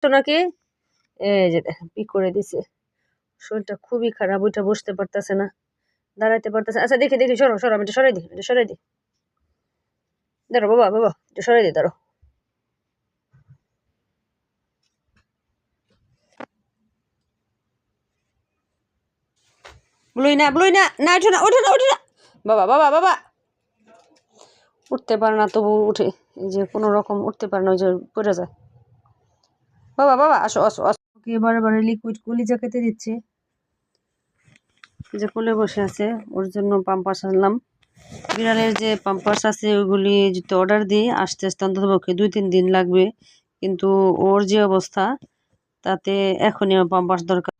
তো নাকি এই যে দেখেন কি করে দিছে, শরীরটা খুবই খারাপ, ওইটা বসতে পারতেছে না, দাঁড়াইতে পারতেছে। আচ্ছা দেখি দেখি, সরো সরো, আমি এটা সরাই দিই, এটা সরাই দিই, দাঁড়ো বাবা বাবা, এটা সরাই দিই, দাঁড়ো। ব্লুই না ব্লুই না, না ওঠে না ওঠে না ওঠে না, বাবা বাবা বাবা, উঠতে পারে না তবু উঠে, এই যে কোনো রকম উঠতে পারে না, ওই যে পড়ে যায়। বাবা বাবা আসো আসো আসো, ওকে বারে বারে লিকুইড কলিজা খেতে দিচ্ছে, যে কোলে বসে আছে, ওর জন্য পাম্পাস আনলাম। বিড়ালের যে পাম্পাস আছে ওইগুলি যদি অর্ডার দিই আস্তে আস্তে অন্ততপক্ষে 2-3 দিন লাগবে, কিন্তু ওর যে অবস্থা তাতে এখনই আমার পাম্পাস দরকার।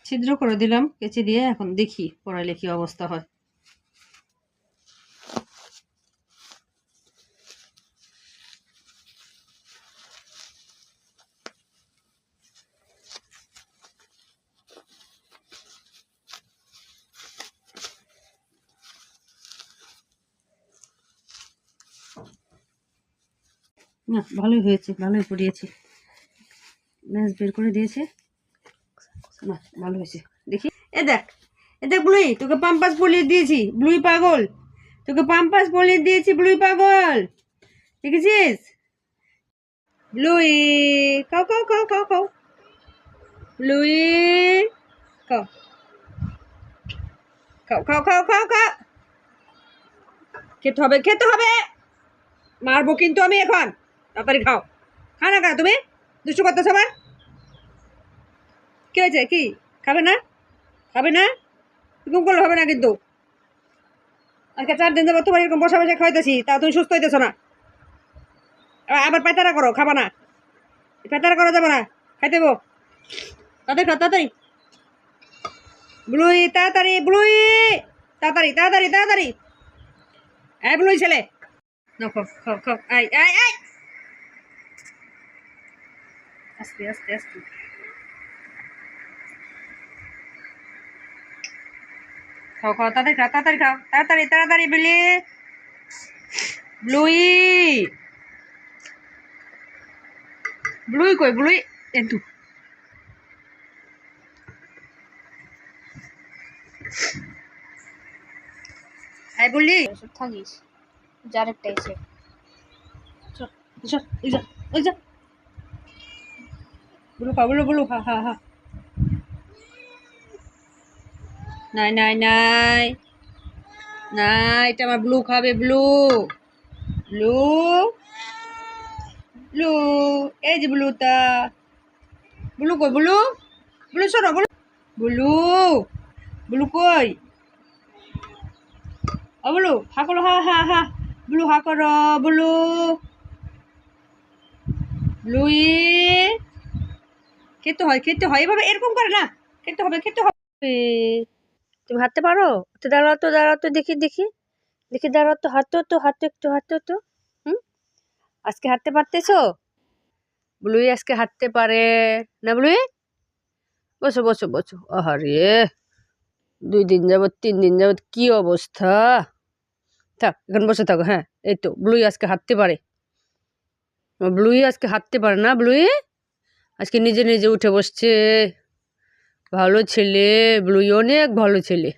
ছিদ্র করে দিলাম কেচি দিয়ে, এখন দেখি পড়াইলে কি অবস্থা হয়। না ভালোই হয়েছে, ভালোই পড়িয়েছি, ম্যাচ বের করে দিয়েছে, না ভালো হয়েছে। দেখি এ দেখ, এ দেখ ব্লুই, তোকে পাম্পাস পরিয়ে দিয়েছি, ব্লুই পাগল, তোকে পাম্পাস পরিয়ে দিয়েছি, ব্লুই পাগল, দেখেছিস? ব্লুই কাও কাও কাও কাও কাও, ব্লুই কাও খাও খাও খাও খাও খাও, খেতে হবে খেতে হবে, মারবো কিন্তু আমি এখন, তাড়াতাড়ি খাও, খাও না কেন তুমি, দুষ্টু করতেছো আবার, কি হয়েছে কি, খাবে না, খাবে না, এরকম করলে হবে না কিন্তু, আজকে 4 দিন যাবো তোমার এরকম বসে বসে খাইতেছি, তা তুমি সুস্থ হইতেছো না, আবার পায়তারা করো, খাবা না, পায়তারা করা যাবে না, খাইতে দেবো, তাড়াতাড়ি খাও তাড়াতাড়ি, ব্লুই তাড়াতাড়ি, ব্লুই তাড়াতাড়ি তাড়াতাড়ি তাড়াতাড়ি, এই ব্লুই ছেলে, নাও খাও খাও খাও, আই আই আই, আস্তে আস্তে আস্তে, খাও খাও তাড়াতাড়ি খাও তাড়াতাড়ি খাও তাড়াতাড়ি তাড়াতাড়ি, বিলি ব্লুই, ব্লুই কই ব্লুই, একটু আই বললি থাকিস, যার একটা এসে ব্লু খা ব্লু ব্লু খা, হা হা, নাই নাই নাই নাই, এটা আমার ব্লু খাবে, ব্লু ব্লু ব্লু, এই যে ব্লুটা, ব্লু কই ব্লু, ব্লু শোনো ব্লু, ব্লু ব্লু কই, ও ব্লু হা করো, হা হা হা, ব্লু হা করো, ব্লু ব্লুই, খেতে হয় এভাবে, এরকম করে না, খেতে হবে খেতে হবে, তুমি হাঁটতে পারো, তো দাঁড়াও তো দাঁড়াও তো, দেখি দেখি দেখি, দাঁড়াও তো, হাঁটো তো, হাঁটো একটু হাঁটো তো, হুম, আজকে হাঁটতে পারতেছো, ব্লুই আজকে হাঁটতে পারে না, ব্লুই বসো বসো বসো, আহারে 2 দিন যাবত 3 দিন যাবত কি অবস্থা, থাক এখন বসে থাকো, হ্যাঁ এই তো ব্লুই আজকে হাঁটতে পারে, ব্লুই আজকে হাঁটতে পারে না, ব্লুই আজকে নিজে নিজে উঠে বসছে, ভালো ছেলে, ব্লুই অনেক ভালো ছেলে।